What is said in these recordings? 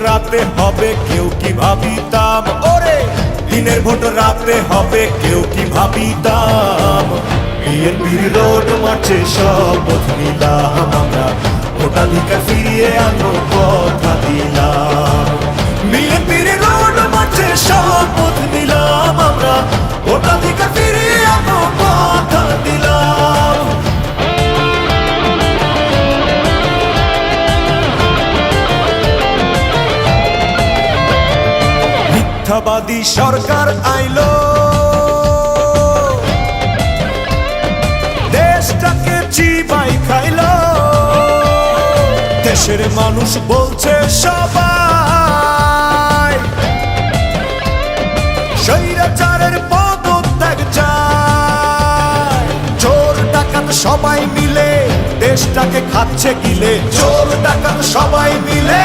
রাতে হবে কেউ কি ভাবিতাম, ওরে দিনের ভোট রাতে হবে কেউ কি ভাবিতাম। বিএনপির রোড মার্চে শপথ নিলাম আমরা, ভোটাধিকার ফিরিয়ে আনো কথা দিলাম। বিএনপির রোড মার্চে শপথ নিলাম আমরা, ভোটাধিকার ফিরিয়ে আনো কথা দিলাম। মিথ্যাবাদী সরকার আইলো, দেশটাকে চিবাই খাইলো। দেশের মানুষ বলছে সবাই স্বৈরাচারের পদত্যাগ চায়। চোর ডাকাত সবাই মিলে দেশটাকে খাচ্ছে গিলে, চোর ডাকাত সবাই মিলে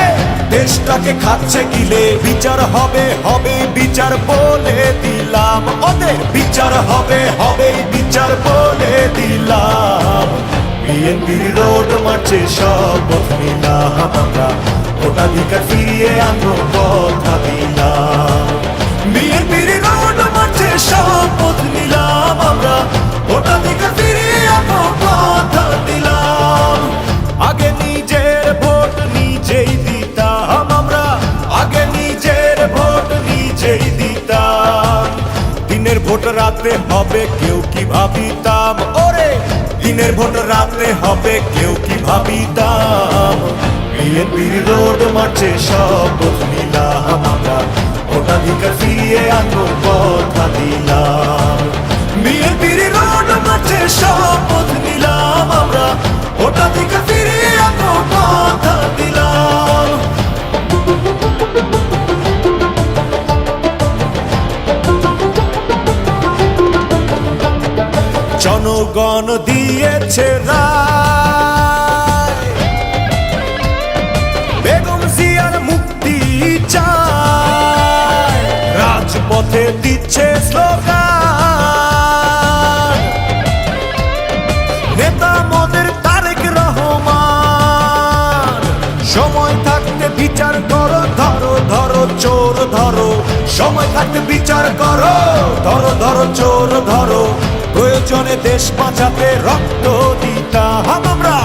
দেশটাকে খাচ্ছে গিলে। বিচার হবে হবে বিচার বলে দিলাম, ওদের বিচার হবে হবে বিচার বলে দিলাম। বিএনপির রোড মার্চে শপথ নিলাম আমরা, ভোটাধিকার ফিরিয়ে আনো কথা দিলাম। বিএনপির রোড মার্চে শপথ নিলাম আমরা, ভোটাধিকার ফিরিয়ে আনো কথা দিলাম। আগে নিজের ভোট নিজেই দিতাম আমরা, আগে নিজের ভোট নিজেই দিতাম। দিনের ভোট রাতে হবে কেউ কি ভাবিতাম, ওরে দিনের ভোট রাতে হবে কেউ কি ভাবিতাম। বিএনপির রোড মার্চে শপথ নিলাম আমরা, ভোটাধিকার ফিরিয়ে আনো কথা দিলাম। বিএনপির রোড মার্চে শপথ নিলাম আমরা, ভোটাধিকার ফিরিয়ে আনো কথা দিলাম। জনগণ দিয়েছে রায়, বেগম জিয়ার মুক্তি চায়। রাজপথে দিচ্ছে স্লোগান নেতা মোদের তারেক রহমান। সময় থাকতে বিচার করো, ধরো ধরো চোর ধরো। সময় থাকতে বিচার করো, ধরো ধরো চোর ধরো। প্রয়োজনে দেশ বাঁচাতে রক্ত দিতাম আমরা,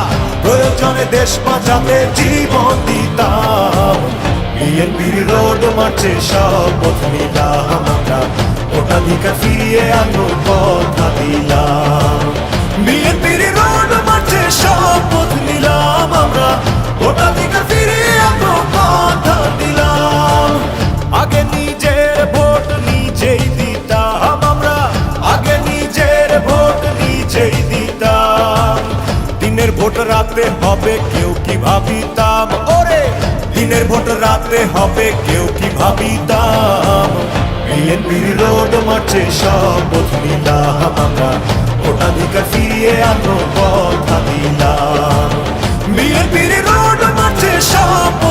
প্রয়োজনে দেশ বাঁচাতে জীবন দিতাম। বিএনপির রোড মার্চে শপথ নিলাম আমরা, ভোটাধিকার ফিরিয়ে আনো কথা দিলাম। বিএনপির রোড মার্চে শপথ নিলাম আমরা, ভোটাধিকার ফিরিয়ে আনো কথা দিলাম। আগে নিজের ভোট নিজেই দিতাম আমরা, আগে নিজের ভোট নিজেই দিতাম। দিনের ভোট রাতে হবে কেউ কি ভাবিতাম, ওরে দিনের ভোট রাতে হবে কেউ কি ভাবিতাম। বিএনপির রোড মার্চে শপথ নিলাম আমরা, ভোটাধিকার ফিরিয়ে আনো কথা দিলাম। বিএনপির রোড মার্চে শপথ